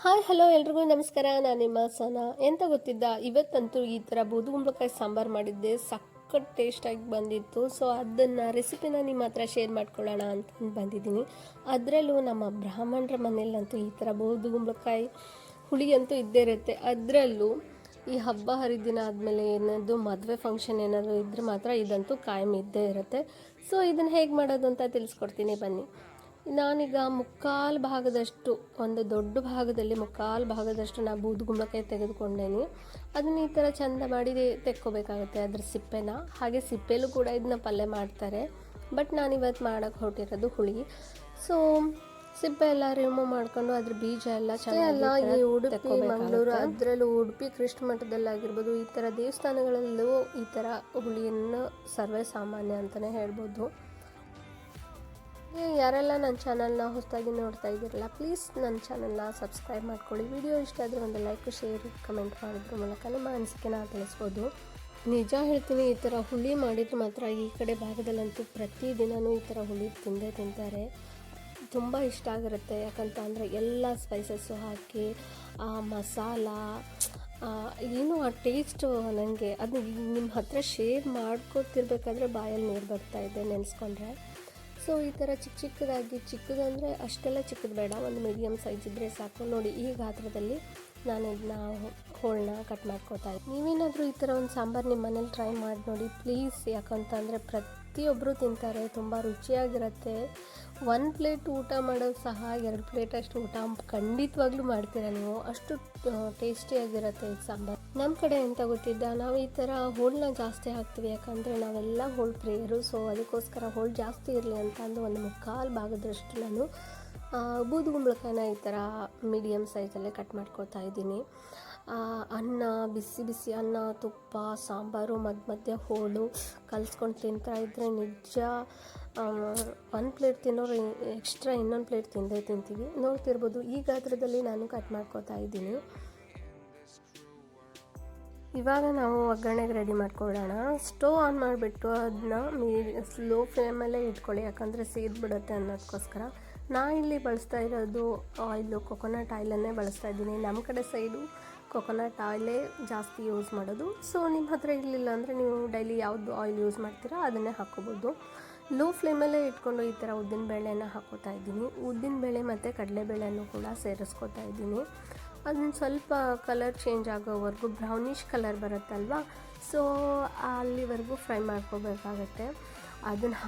Hi hello ಎಲ್ರಿಗೂ ನಮಸ್ಕಾರ. ನಾನು ನಿಮ್ಮ ಸನ. ಎಂತ ಗೊತ್ತಿದ್ದ, ಇವತ್ತಂತೂ ಈ ಥರ ಬೂದುಗುಂಬಳಕಾಯಿ ಸಾಂಬಾರು ಮಾಡಿದ್ದೆ, ಸಖತ್ ಟೇಸ್ಟಾಗಿ ಬಂದಿತ್ತು. ಸೊ ಅದನ್ನು ರೆಸಿಪಿನ ನಿಮ್ಮ ಹತ್ರ ಶೇರ್ ಮಾಡ್ಕೊಳ್ಳೋಣ ಅಂತ ಬಂದಿದ್ದೀನಿ. ಅದರಲ್ಲೂ ನಮ್ಮ ಬ್ರಾಹ್ಮಣರ ಮನೆಯಲ್ಲಂತೂ ಈ ಥರ ಬೂದುಗುಂಬಳಕಾಯಿ ಹುಳಿ ಅಂತೂ ಇದ್ದೇ ಇರುತ್ತೆ. ಅದರಲ್ಲೂ ಈ ಹಬ್ಬ ಹರಿದಿನ ಆದಮೇಲೆ ಏನಾದರೂ ಮದುವೆ ಫಂಕ್ಷನ್ ಏನಾದರೂ ಇದ್ದರೆ ಮಾತ್ರ ಇದಂತೂ ಕಾಯಂ ಇದ್ದೇ ಇರುತ್ತೆ. ಸೊ ಇದನ್ನು ಹೇಗೆ ಮಾಡೋದು ಅಂತ ತಿಳಿಸ್ಕೊಡ್ತೀನಿ ಬನ್ನಿ. ನಾನೀಗ ಮುಕ್ಕಾಲು ಭಾಗದಷ್ಟು, ಒಂದು ದೊಡ್ಡ ಭಾಗದಲ್ಲಿ ಮುಕ್ಕಾಲು ಭಾಗದಷ್ಟು ನಾನು ಬೂದುಗುಂಬಳಕಾಯಿ ತೆಗೆದುಕೊಂಡೇನಿ. ಅದನ್ನು ಈ ಥರ ಚೆಂದ ಮಾಡಿ ತೆಕ್ಕೋಬೇಕಾಗುತ್ತೆ ಅದ್ರ ಸಿಪ್ಪೆನ. ಹಾಗೆ ಸಿಪ್ಪೆಲೂ ಕೂಡ ಇದನ್ನ ಪಲ್ಯ ಮಾಡ್ತಾರೆ, ಬಟ್ ನಾನಿವತ್ತು ಮಾಡೋಕ್ಕೆ ಹೊರಟಿರೋದು ಹುಳಿ. ಸೊ ಸಿಪ್ಪೆ ಎಲ್ಲ ರಿಮೂವ್ ಮಾಡ್ಕೊಂಡು ಅದ್ರ ಬೀಜ ಎಲ್ಲ ಚೆನ್ನಾಗಿ ಈ ಉಡುಪಿ ಮಂಗಳೂರು, ಅದರಲ್ಲೂ ಉಡುಪಿ ಕೃಷ್ಣ ಮಠದಲ್ಲಾಗಿರ್ಬೋದು, ಈ ಥರ ದೇವಸ್ಥಾನಗಳಲ್ಲೂ ಈ ಥರ ಹುಳಿಯನ್ನು ಸರ್ವೇ ಸಾಮಾನ್ಯ ಅಂತಲೇ ಹೇಳ್ಬೋದು. ಯಾರೆಲ್ಲ ನನ್ನ ಚಾನಲ್ನ ಹೊಸದಾಗಿ ನೋಡ್ತಾ ಇದ್ದೀರಲ್ಲ, ಪ್ಲೀಸ್ ನನ್ನ ಚಾನಲ್ನ ಸಬ್ಸ್ಕ್ರೈಬ್ ಮಾಡ್ಕೊಳ್ಳಿ. ವಿಡಿಯೋ ಇಷ್ಟ ಆದರೆ ಒಂದು ಲೈಕ್, ಶೇರ್, ಕಮೆಂಟ್ ಮಾಡೋದ್ರ ಮೂಲಕ ನಿಮ್ಮ ಅನಿಸಿಕೆನ ತಿಳಿಸ್ಬೋದು. ನಿಜ ಹೇಳ್ತೀನಿ, ಈ ಥರ ಹುಳಿ ಮಾಡಿದ್ರೆ ಮಾತ್ರ ಈ ಕಡೆ ಭಾಗದಲ್ಲಂತೂ ಪ್ರತಿದಿನವೂ ಈ ಥರ ಹುಳಿ ತಿಂದೇ ತಿಂತಾರೆ. ತುಂಬ ಇಷ್ಟ ಆಗಿರುತ್ತೆ. ಯಾಕಂತ ಅಂದರೆ ಎಲ್ಲ ಸ್ಪೈಸಸ್ಸು ಹಾಕಿ ಆ ಮಸಾಲ ಏನೋ ಆ ಟೇಸ್ಟು ನನಗೆ ಅದು ನಿಮ್ಮ ಹತ್ರ ಶೇರ್ ಮಾಡ್ಕೊತಿರ್ಬೇಕಾದ್ರೆ ಬಾಯಲ್ಲಿ ನೀರು ಬರ್ತಾಯಿದೆ ನೆನೆಸ್ಕೊಂಡ್ರೆ. ಸೊ ಈ ಥರ ಚಿಕ್ಕದಂದರೆ ಅಷ್ಟೆಲ್ಲ ಚಿಕ್ಕದು ಬೇಡ, ಒಂದು ಮೀಡಿಯಮ್ ಸೈಜ್ ಇದ್ದರೆ ಸಾಕು. ನೋಡಿ, ಈ ಗಾತ್ರದಲ್ಲಿ ನಾನು ಇದನ್ನ ಹೋಳನ್ನ ಕಟ್ ಮಾಡ್ಕೋತಾ ಇದ್ದೀನಿ. ನೀವೇನಾದರೂ ಈ ಥರ ಒಂದು ಸಾಂಬಾರು ನಿಮ್ಮ ಮನೇಲಿ ಟ್ರೈ ಮಾಡಿ ನೋಡಿ ಪ್ಲೀಸ್. ಯಾಕಂತಂದರೆ ಪ್ರತಿಯೊಬ್ಬರು ತಿಂತಾರೆ, ತುಂಬ ರುಚಿಯಾಗಿರುತ್ತೆ. 1 ಪ್ಲೇಟ್ ಊಟ ಮಾಡೋದು ಸಹ 2 ಪ್ಲೇಟ್ ಅಷ್ಟು ಊಟ ಖಂಡಿತವಾಗ್ಲೂ ಮಾಡ್ತೀರಾ ನೀವು, ಅಷ್ಟು ಟೇಸ್ಟಿಯಾಗಿರುತ್ತೆ ಈ ಸಾಂಬಾರು. ನಮ್ಮ ಕಡೆ ಅಂತ ಗೊತ್ತಿದ್ದ, ನಾವು ಈ ಥರ ಹೋಳನ್ನ ಜಾಸ್ತಿ ಹಾಕ್ತೀವಿ. ಯಾಕಂದರೆ ನಾವೆಲ್ಲ ಹೋಳು ಪ್ರಿಯರು. ಸೊ ಅದಕ್ಕೋಸ್ಕರ ಹೋಳು ಜಾಸ್ತಿ ಇರಲಿ ಅಂತ ಅಂದು ಒಂದು ಮುಕ್ಕಾಲು ಭಾಗದಷ್ಟು ನಾನು ಬೂದುಗುಂಬಳಕಾಯಿನ ಈ ಥರ ಮೀಡಿಯಮ್ ಸೈಜಲ್ಲೇ ಕಟ್ ಮಾಡ್ಕೊತಾ ಇದ್ದೀನಿ. ಅನ್ನ, ಬಿಸಿ ಬಿಸಿ ಅನ್ನ, ತುಪ್ಪ, ಸಾಂಬಾರು, ಮಧ್ಯ ಹೋಳು ಕಲಿಸ್ಕೊಂಡು ತಿಂತಾ ಇದ್ದರೆ ನಿಜ 1 ಪ್ಲೇಟ್ ತಿನ್ನೋರು ಎಕ್ಸ್ಟ್ರಾ ಇನ್ನೊಂದು ಪ್ಲೇಟ್ ತಿಂತೀವಿ. ನೋಡ್ತಿರ್ಬೋದು, ಈ ಗಾತ್ರದಲ್ಲಿ ನಾನು ಕಟ್ ಮಾಡ್ಕೊತಾ ಇದ್ದೀನಿ. ಇವಾಗ ನಾವು ಒಗ್ಗರಣೆಗೆ ರೆಡಿ ಮಾಡ್ಕೊಳ್ಳೋಣ. ಸ್ಟವ್ ಆನ್ ಮಾಡಿಬಿಟ್ಟು ಅದನ್ನ ಸ್ಲೋ ಫ್ಲೇಮಲ್ಲೇ ಇಟ್ಕೊಳ್ಳಿ, ಯಾಕಂದರೆ ಸೀದ್ಬಿಡುತ್ತೆ ಅನ್ನೋದಕ್ಕೋಸ್ಕರ. ಇಲ್ಲಿ ಬಳಸ್ತಾ ಇರೋದು ಆಯಿಲು, ಕೊಕೊನಟ್ ಆಯಿಲನ್ನೇ ಬಳಸ್ತಾ ಇದ್ದೀನಿ. ನಮ್ಮ ಕಡೆ ಸೈಡು ಕೊಕೊನಟ್ ಆಯಿಲೇ ಜಾಸ್ತಿ ಯೂಸ್ ಮಾಡೋದು. ಸೊ ನಿಮ್ಮ ಹತ್ರ ಇರಲಿಲ್ಲ ಅಂದರೆ ನೀವು ಡೈಲಿ ಯಾವುದು ಆಯಿಲ್ ಯೂಸ್ ಮಾಡ್ತೀರಾ ಅದನ್ನೇ ಹಾಕ್ಕೋಬೋದು. ಲೋ ಫ್ಲೇಮಲ್ಲೇ ಇಟ್ಕೊಂಡು ಈ ಥರ ಉದ್ದಿನಬೇಳೆನ ಹಾಕ್ಕೋತಾ ಇದ್ದೀನಿ. ಉದ್ದಿನಬೇಳೆ ಮತ್ತು ಕಡಲೆಬೇಳೆನೂ ಕೂಡ ಸೇರಿಸ್ಕೋತಾ ಇದ್ದೀನಿ. ಅದನ್ನು ಸ್ವಲ್ಪ ಕಲರ್ ಚೇಂಜ್ ಆಗೋವರೆಗೂ, ಬ್ರೌನಿಷ್ ಕಲರ್ ಬರುತ್ತಲ್ವ, ಸೊ ಅಲ್ಲಿವರೆಗೂ ಫ್ರೈ ಮಾಡ್ಕೋಬೇಕಾಗತ್ತೆ. ಅದನ್ನು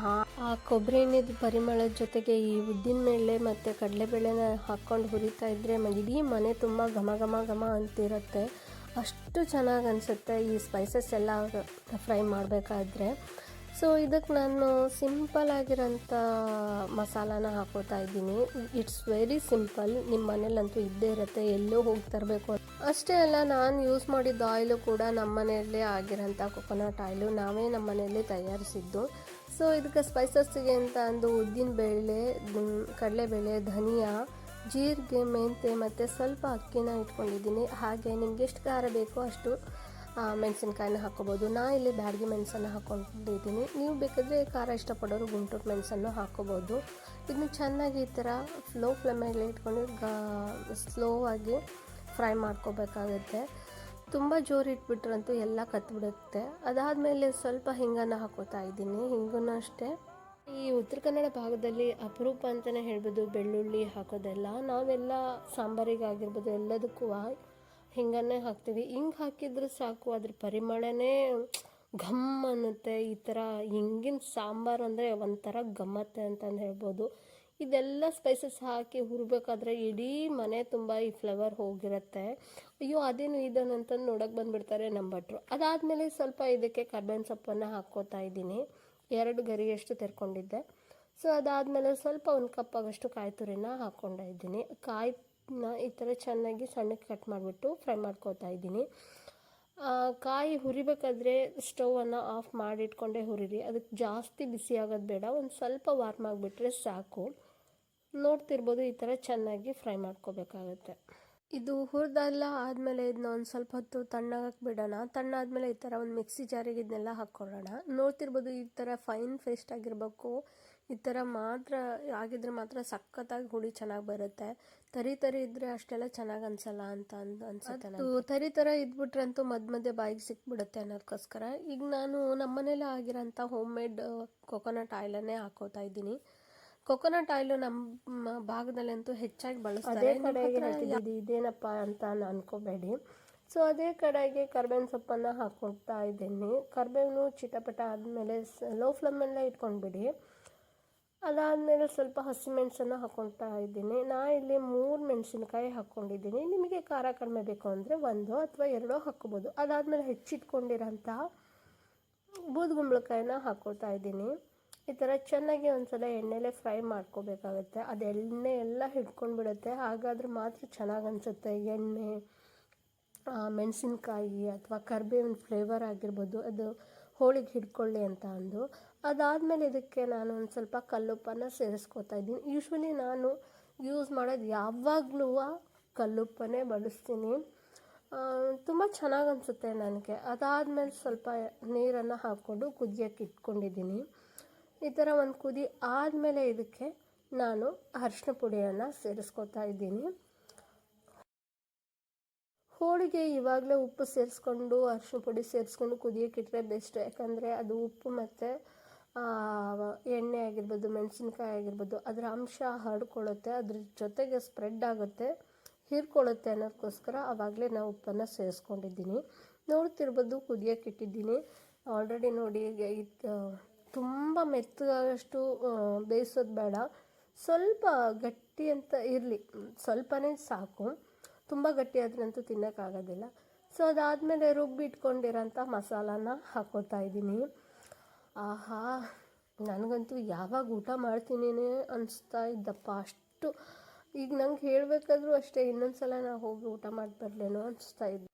ಆ ಕೊಬ್ಬರಿ ಎಣ್ಣೆದು ಪರಿಮಳದ ಜೊತೆಗೆ ಈ ಉದ್ದಿನಬೇಳೆ ಮತ್ತು ಕಡಲೆಬೇಳೆನ ಹಾಕ್ಕೊಂಡು ಹುರಿತಾ ಇದ್ದರೆ ಇಡೀ ಮನೆ ತುಂಬ ಘಮ ಘಮ ಘಮ ಅಂತಿರುತ್ತೆ. ಅಷ್ಟು ಚೆನ್ನಾಗಿ ಅನಿಸುತ್ತೆ ಈ ಸ್ಪೈಸಸ್ ಎಲ್ಲ ಫ್ರೈ ಮಾಡಬೇಕಾದ್ರೆ. ಸೊ ಇದಕ್ಕೆ ನಾನು ಸಿಂಪಲ್ ಆಗಿರೋಂಥ ಮಸಾಲಾನ ಹಾಕೋತಾ ಇದ್ದೀನಿ. ಇಟ್ಸ್ ವೆರಿ ಸಿಂಪಲ್, ನಿಮ್ಮ ಮನೇಲಂತೂ ಇದ್ದೇ ಇರುತ್ತೆ, ಎಲ್ಲೋ ಹೋಗಿ ತರಬೇಕು. ಅಷ್ಟೇ ಅಲ್ಲ, ನಾನು ಯೂಸ್ ಮಾಡಿದ್ದ ಆಯಿಲು ಕೂಡ ನಮ್ಮ ಮನೆಯಲ್ಲೇ ಆಗಿರೋಂಥ ಕೊಕೊನಟ್ ಆಯಿಲು, ನಾವೇ ನಮ್ಮ ಮನೆಯಲ್ಲೇ ತಯಾರಿಸಿದ್ದು. ಸೊ ಇದಕ್ಕೆ ಸ್ಪೈಸಸ್ಸಿಗೆ ಅಂತ ಅಂದು ಉದ್ದಿನಬೇಳೆ, ಕಡಲೆಬೇಳೆ, ಧನಿಯಾ, ಜೀರಿಗೆ, ಮೆಂತ್ಯ ಮತ್ತು ಸ್ವಲ್ಪ ಅಕ್ಕಿನ ಇಟ್ಕೊಂಡಿದ್ದೀನಿ. ಹಾಗೆ ನಿಮ್ಗೆ ಎಷ್ಟು ಖಾರ ಬೇಕೋ ಅಷ್ಟು ಮೆಣಸಿನ್ಕಾಯಿನ ಹಾಕ್ಕೋಬೋದು. ಇಲ್ಲಿ ಬ್ಯಾಡಗಿ ಮೆಣಸನ್ನು ಹಾಕ್ಕೊಂಡಿದ್ದೀನಿ. ನೀವು ಬೇಕಾದರೆ ಖಾರ ಇಷ್ಟಪಡೋರು ಗುಂಟೂರು ಮೆಣಸನ್ನು ಹಾಕ್ಕೋಬೋದು. ಇದನ್ನು ಚೆನ್ನಾಗಿ ಈ ಥರ ಲೋ ಫ್ಲೇಮಲ್ಲಿ ಇಟ್ಕೊಂಡು ಸ್ಲೋ ಆಗಿ ಫ್ರೈ ಮಾಡ್ಕೋಬೇಕಾಗುತ್ತೆ. ತುಂಬ ಜೋರು ಇಟ್ಬಿಟ್ರಂತೂ ಎಲ್ಲ ಕತ್ಬಿಡುತ್ತೆ. ಅದಾದಮೇಲೆ ಸ್ವಲ್ಪ ಹಿಂಗನ್ನು ಹಾಕೋತಾ ಇದ್ದೀನಿ. ಹಿಂಗನ್ನು ಅಷ್ಟೇ ಈ ಉತ್ತರ ಕನ್ನಡ ಭಾಗದಲ್ಲಿ ಅಪರೂಪ ಅಂತಲೇ ಹೇಳ್ಬೋದು ಬೆಳ್ಳುಳ್ಳಿ ಹಾಕೋದೆಲ್ಲ. ನಾವೆಲ್ಲ ಸಾಂಬಾರಿಗಾಗಿರ್ಬೋದು ಎಲ್ಲದಕ್ಕೂ ಹಿಂಗನ್ನೇ ಹಾಕ್ತೀವಿ. ಹಿಂಗೆ ಹಾಕಿದ್ರೆ ಸಾಕು, ಅದ್ರ ಪರಿಮಳನೇ ಘಮ್ ಅನ್ನುತ್ತೆ. ಈ ಥರ ಹಿಂಗಿನ ಸಾಂಬಾರು ಅಂದರೆ ಒಂಥರ ಗಮ್ಮತ್ತೆ ಅಂತಂದು ಹೇಳ್ಬೋದು. ಇದೆಲ್ಲ ಸ್ಪೈಸಸ್ ಹಾಕಿ ಹುರಿಬೇಕಾದ್ರೆ ಇಡೀ ಮನೆ ತುಂಬ ಈ ಫ್ಲೇವರ್ ಹೋಗಿರುತ್ತೆ. ಅಯ್ಯೋ ಅದೇನು ಅಂತಂದು ನೋಡೋಕೆ ಬಂದುಬಿಡ್ತಾರೆ ನಮ್ಮ ಭಟ್ರು. ಅದಾದಮೇಲೆ ಸ್ವಲ್ಪ ಇದಕ್ಕೆ ಕರ್ಬೇವಿನ ಸೊಪ್ಪನ್ನು ಹಾಕ್ಕೋತಾ ಇದ್ದೀನಿ. 2 ಗರಿಯಷ್ಟು ತೆರ್ಕೊಂಡಿದ್ದೆ. ಸೊ ಅದಾದಮೇಲೆ ಸ್ವಲ್ಪ 1 ಕಪ್ಪಾಗಷ್ಟು ಕಾಯಿ ತುರಿನ ಹಾಕ್ಕೊಂಡಿದ್ದೀನಿ. ಕಾಯಿನ ಈ ಥರ ಚೆನ್ನಾಗಿ ಸಣ್ಣಕ್ಕೆ ಕಟ್ ಮಾಡಿಬಿಟ್ಟು ಫ್ರೈ ಮಾಡ್ಕೋತಾ ಇದ್ದೀನಿ. ಕಾಯಿ ಹುರಿಬೇಕಾದ್ರೆ ಸ್ಟವನ್ನು ಆಫ್ ಮಾಡಿಟ್ಕೊಂಡೇ ಹುರಿರಿ. ಅದಕ್ಕೆ ಜಾಸ್ತಿ ಬಿಸಿ ಆಗೋದು ಬೇಡ, ಒಂದು ಸ್ವಲ್ಪ ವಾರ್ಮ್ ಆಗಿಬಿಟ್ರೆ ಸಾಕು. ನೋಡ್ತಿರ್ಬೋದು, ಈ ಥರ ಚೆನ್ನಾಗಿ ಫ್ರೈ ಮಾಡ್ಕೋಬೇಕಾಗತ್ತೆ. ಇದು ಹುರಿದೆಲ್ಲ ಆದಮೇಲೆ ಇದನ್ನ ಒಂದು ಸ್ವಲ್ಪ ಹೊತ್ತು ತಣ್ಣಗಾಕಿ ಬಿಡೋಣ. ತಣ್ಣಾದಮೇಲೆ ಈ ಥರ ಒಂದು ಮಿಕ್ಸಿ ಜಾರಿಗೆ ಇದನ್ನೆಲ್ಲ ಹಾಕ್ಕೊಳ್ಳೋಣ. ನೋಡ್ತಿರ್ಬೋದು, ಈ ಥರ ಫೈನ್ ಪೇಸ್ಟ್ ಆಗಿರಬೇಕು. ಈ ಥರ ಮಾತ್ರ ಆಗಿದ್ರೆ ಮಾತ್ರ ಸಖತ್ತಾಗಿ ಹುಳಿ ಚೆನ್ನಾಗಿ ಬರುತ್ತೆ. ತರಿ ತರಿ ಇದ್ದರೆ ಅಷ್ಟೆಲ್ಲ ಚೆನ್ನಾಗಿ ಅನಿಸಲ್ಲ ಅಂತ ಅನ್ಸುತ್ತೆ. ಅದು ತರಿ ಥರ ಇದ್ಬಿಟ್ರಂತೂ ಮಧ್ಯೆ ಬಾಯಿಗೆ ಸಿಕ್ಬಿಡುತ್ತೆ ಅನ್ನೋದಕ್ಕೋಸ್ಕರ ಈಗ ನಾನು ನಮ್ಮ ಮನೇಲಿ ಆಗಿರೋಂಥ ಹೋಮ್ ಮೇಡ್ ಕೊಕೊನಟ್ ಆಯಿಲನ್ನೇ ಹಾಕೋತಾ ಇದ್ದೀನಿ. ಕೊಕೊನಟ್ ಆಯಿಲು ನಮ್ಮ ಭಾಗದಲ್ಲಂತೂ ಹೆಚ್ಚಾಗಿ ಬಳಸ್ತಾರೆ. ಇದೇನಪ್ಪ ಅಂತ ಅನ್ಕೋಬೇಡಿ. ಸೊ ಅದೇ ಕಡೆಗೆ ಕರ್ಬೇವಿನ ಸೊಪ್ಪನ್ನು ಹಾಕ್ಕೊಳ್ತಾ ಇದ್ದೀನಿ. ಕರ್ಬೇವಿನ ಚಿಟಪಟ ಆದಮೇಲೆ ಲೋ ಫ್ಲೇಮಲ್ಲೇ ಇಟ್ಕೊಂಡ್ಬಿಡಿ. ಅದಾದಮೇಲೆ ಸ್ವಲ್ಪ ಹಸಿಮೆಣಸನ್ನು ಹಾಕ್ಕೊಳ್ತಾ ಇದ್ದೀನಿ. ಇಲ್ಲಿ 3 ಮೆಣಸಿನ್ಕಾಯಿ ಹಾಕ್ಕೊಂಡಿದ್ದೀನಿ. ನಿಮಗೆ ಖಾರ ಕಡಿಮೆ ಬೇಕು ಅಂದರೆ 1 ಅಥವಾ 2 ಹಾಕ್ಕೋಬೋದು. ಅದಾದಮೇಲೆ ಹೆಚ್ಚಿಟ್ಕೊಂಡಿರೋಂಥ ಬೂದುಗುಂಬಳಕಾಯಿನ ಹಾಕ್ಕೊಳ್ತಾ ಇದ್ದೀನಿ. ಈ ಥರ ಚೆನ್ನಾಗಿ ಒಂದ್ಸಲ ಎಣ್ಣೆಲೇ ಫ್ರೈ ಮಾಡ್ಕೋಬೇಕಾಗುತ್ತೆ. ಅದು ಎಣ್ಣೆ ಎಲ್ಲ ಹಿಡ್ಕೊಂಡ್ಬಿಡುತ್ತೆ. ಹಾಗಾದರೆ ಮಾತ್ರ ಚೆನ್ನಾಗಿ ಅನಿಸುತ್ತೆ. ಎಣ್ಣೆ, ಮೆಣಸಿನ್ಕಾಯಿ ಅಥವಾ ಕರ್ಬೇವಿನ ಫ್ಲೇವರ್ ಆಗಿರ್ಬೋದು, ಅದು ಹೋಳಿಗೆ ಹಿಡ್ಕೊಳ್ಳಿ ಅಂತ ಅಂದು. ಅದಾದಮೇಲೆ ಇದಕ್ಕೆ ನಾನು ಒಂದು ಸ್ವಲ್ಪ ಕಲ್ಲುಪ್ಪನ್ನು ಸೇರಿಸ್ಕೊತಾ ಇದ್ದೀನಿ. ಯೂಶ್ವಲಿ ನಾನು ಯೂಸ್ ಮಾಡೋದು ಯಾವಾಗಲೂ ಕಲ್ಲುಪ್ಪನ್ನೇ ಬಳಸ್ತೀನಿ. ತುಂಬ ಚೆನ್ನಾಗಿ ಅನಿಸುತ್ತೆ ನನಗೆ. ಅದಾದಮೇಲೆ ಸ್ವಲ್ಪ ನೀರನ್ನು ಹಾಕ್ಕೊಂಡು ಕುದಿಯೋಕ್ಕೆ ಇಟ್ಕೊಂಡಿದ್ದೀನಿ. ಈ ಥರ ಒಂದು ಕುದಿ ಆದಮೇಲೆ ಇದಕ್ಕೆ ನಾನು ಅರಿಶಿನ ಪುಡಿಯನ್ನು ಸೇರಿಸ್ಕೊತಾ ಇದ್ದೀನಿ. ಹೋಳಿಗೆ ಇವಾಗಲೇ ಉಪ್ಪು ಸೇರಿಸ್ಕೊಂಡು ಅರಿಶಿನ ಪುಡಿ ಸೇರಿಸ್ಕೊಂಡು ಕುದಿಯೋಕೆ ಇಟ್ಟರೆ ಬೆಸ್ಟ್. ಯಾಕಂದರೆ ಅದು ಉಪ್ಪು ಮತ್ತು ಎಣ್ಣೆ ಆಗಿರ್ಬೋದು, ಮೆಣಸಿನ್ಕಾಯಿ ಆಗಿರ್ಬೋದು, ಅದರ ಅಂಶ ಹರಡ್ಕೊಳ್ಳುತ್ತೆ, ಅದ್ರ ಜೊತೆಗೆ ಸ್ಪ್ರೆಡ್ ಆಗುತ್ತೆ, ಹೀರ್ಕೊಳ್ಳುತ್ತೆ ಅನ್ನೋದಕ್ಕೋಸ್ಕರ ಆವಾಗಲೇ ನಾವು ಉಪ್ಪನ್ನು ಸೇರಿಸ್ಕೊಂಡಿದ್ದೀನಿ. ನೋಡ್ತಿರ್ಬೋದು ಕುದಿಯೋಕೆ ಇಟ್ಟಿದ್ದೀನಿ. ಆಲ್ರೆಡಿ ನೋಡಿ ತುಂಬ ಮೆತ್ತಗಾಗಷ್ಟು ಬೇಯಿಸೋದು ಬೇಡ, ಸ್ವಲ್ಪ ಗಟ್ಟಿ ಅಂತ ಇರಲಿ, ಸ್ವಲ್ಪನೇ ಸಾಕು. ತುಂಬ ಗಟ್ಟಿ ಆದ್ರಂತೂ ತಿನ್ನೋಕ್ಕಾಗೋದಿಲ್ಲ. ಸೊ ಅದಾದಮೇಲೆ ರುಬ್ಬಿಟ್ಕೊಂಡಿರೋಂಥ ಮಸಾಲಾನ ಹಾಕ್ಕೊತಾ ಇದ್ದೀನಿ. ಆಹಾ, ನನಗಂತೂ ಯಾವಾಗ ಊಟ ಮಾಡ್ತೀನಿ ಅನಿಸ್ತಾ ಇದ್ದಪ್ಪ ಅಷ್ಟು. ಈಗ ನಂಗೆ ಹೇಳಬೇಕಾದ್ರೂ ಅಷ್ಟೇ, ಇನ್ನೊಂದು ಸಲ ನಾವು ಹೋಗಿ ಊಟ ಮಾಡಿ ಬರಲೇನೋ ಅನಿಸ್ತಾ ಇದ್ದು.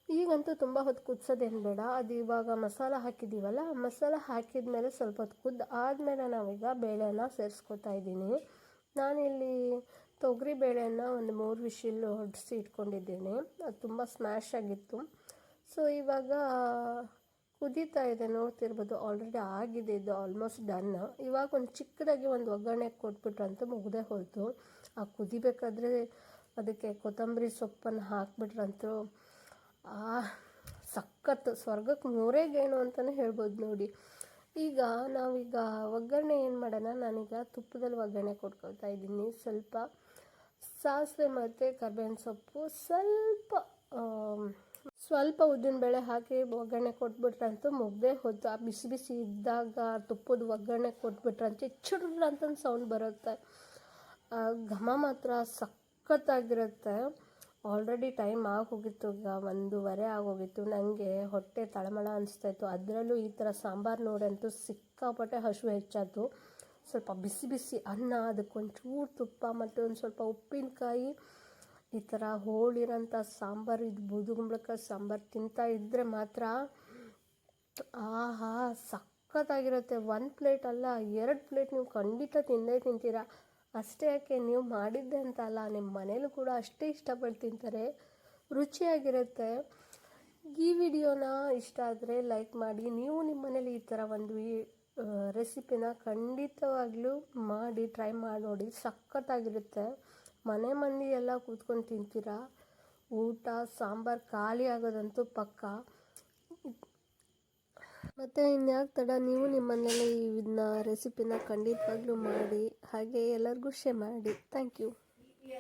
ಈಗಂತೂ ತುಂಬ ಹೊತ್ತು ಕುದಿಸೋದೇನು ಬೇಡ. ಅದು ಇವಾಗ ಮಸಾಲ ಹಾಕಿದ್ದೀವಲ್ಲ, ಮಸಾಲ ಹಾಕಿದ ಮೇಲೆ ಸ್ವಲ್ಪ ಹೊತ್ತು ಕುದ್ದು ಆದಮೇಲೆ ನಾವೀಗ ಬೇಳೆನ ಸೇರಿಸ್ಕೊತಾ ಇದ್ದೀನಿ. ನಾನಿಲ್ಲಿ ತೊಗರಿ ಬೇಳೆಯನ್ನು ಒಂದು 3 ವಿಶಿಲ್ ಹೊಡಿಸಿ ಇಟ್ಕೊಂಡಿದ್ದೀನಿ. ಅದು ತುಂಬ ಸ್ಮ್ಯಾಶ್ ಆಗಿತ್ತು. ಸೊ ಇವಾಗ ಕುದೀತಾ ಇದೆ, ನೋಡ್ತಿರ್ಬೋದು. ಆಲ್ರೆಡಿ ಆಗಿದೆ, ಇದು ಆಲ್ಮೋಸ್ಟ್ ಡನ್. ಇವಾಗ ಒಂದು ಚಿಕ್ಕದಾಗಿ ಒಂದು ಒಗ್ಗರಣೆ ಕೊಟ್ಬಿಟ್ರಂತೂ ಮುಗ್ದೇ ಹೋಯಿತು. ಕುದಿಬೇಕಾದ್ರೆ ಅದಕ್ಕೆ ಕೊತ್ತಂಬರಿ ಸೊಪ್ಪನ್ನು ಹಾಕ್ಬಿಟ್ರಂತೂ ಸಖತ್ತು, ಸ್ವರ್ಗಕ್ಕೆ 3 ಗೇಣು ಅಂತಲೇ ಹೇಳ್ಬೋದು ನೋಡಿ. ಈಗ ನಾವೀಗ ಒಗ್ಗರಣೆ ಏನು ಮಾಡೋಣ, ನಾನೀಗ ತುಪ್ಪದಲ್ಲಿ ಒಗ್ಗರಣೆ ಕೊಟ್ಕೊಳ್ತಾ ಇದ್ದೀನಿ. ಸ್ವಲ್ಪ ಸಾಸಿವೆ ಮತ್ತು ಕರ್ಬೇವಿನ ಸೊಪ್ಪು, ಸ್ವಲ್ಪ ಉದ್ದಿನಬೇಳೆ ಹಾಕಿ ಒಗ್ಗರಣೆ ಕೊಟ್ಬಿಟ್ರಂತೂ ಮುಗ್ದೇ ಹೋಯ್ತು. ಆ ಬಿಸಿ ಬಿಸಿ ಇದ್ದಾಗ ತುಪ್ಪದ ಒಗ್ಗರಣೆ ಕೊಟ್ಬಿಟ್ರಂತೂ ಚುರ್ರ ಅಂತಂದು ಸೌಂಡ್ ಬರುತ್ತೆ. ಘಮ ಮಾತ್ರ ಸಖತ್ತಾಗಿರುತ್ತೆ. ಆಲ್ರೆಡಿ ಟೈಮ್ ಆಗೋಗಿತ್ತು, ಈಗ 1:15 ಆಗೋಗಿತ್ತು. ನನಗೆ ಹೊಟ್ಟೆ ತಳಮಳ ಅನಿಸ್ತಾಯಿತ್ತು. ಅದರಲ್ಲೂ ಈ ಥರ ಸಾಂಬಾರು ನೋಡಂತೂ ಸಿಕ್ಕಾಪಟ್ಟೆ ಹಸಿವು ಹೆಚ್ಚಾಯ್ತು. ಸ್ವಲ್ಪ ಬಿಸಿ ಬಿಸಿ ಅನ್ನ, ಅದಕ್ಕೊಂಚೂರು ತುಪ್ಪ ಮತ್ತು ಒಂದು ಸ್ವಲ್ಪ ಉಪ್ಪಿನಕಾಯಿ, ಈ ಥರ ಹೋಳಿರೋಂಥ ಸಾಂಬಾರು, ಇದು ಬೂದುಗುಂಬಳಕಾಯಿ ಸಾಂಬಾರು ತಿಂತಾ ಇದ್ದರೆ ಮಾತ್ರ ಆಹಾ ಸಖತ್ತಾಗಿರುತ್ತೆ. 1 ಪ್ಲೇಟ್ ಅಲ್ಲ, 2 ಪ್ಲೇಟ್ ನೀವು ಖಂಡಿತ ತಿಂತೀರಾ. ಅಷ್ಟೇ ಯಾಕೆ, ನೀವು ಮಾಡಿದ್ದೆ ಅಂತ ಅಲ್ಲ, ನಿಮ್ಮ ಮನೇಲೂ ಕೂಡ ಅಷ್ಟೇ ಇಷ್ಟಪಟ್ಟು ತಿಂತಾರೆ. ರುಚಿಯಾಗಿರುತ್ತೆ. ಈ ವಿಡಿಯೋನ ಇಷ್ಟ ಆದರೆ ಲೈಕ್ ಮಾಡಿ. ನೀವು ನಿಮ್ಮ ಮನೇಲಿ ಈ ಥರ ಒಂದು ರೆಸಿಪಿನ ಖಂಡಿತವಾಗ್ಲೂ ಮಾಡಿ ಟ್ರೈ ಮಾಡಿ ನೋಡಿ, ಸಖತ್ತಾಗಿರುತ್ತೆ. ಮನೆ ಮಂದಿ ಎಲ್ಲ ಕೂತ್ಕೊಂಡು ತಿಂತೀರಾ. ಊಟ ಸಾಂಬಾರು ಖಾಲಿ ಆಗೋದಂತೂ ಪಕ್ಕ. ಮತ್ತು ಇನ್ಯಾಕೆ ತಡ, ನೀವು ನಿಮ್ಮ ಮನೇಲಿ ಇದನ್ನ ರೆಸಿಪಿನ ಖಂಡಿತವಾಗ್ಲೂ ಮಾಡಿ, ಹಾಗೆ ಎಲ್ಲರಿಗೂ ಶೇರ್ ಮಾಡಿ. Thank you.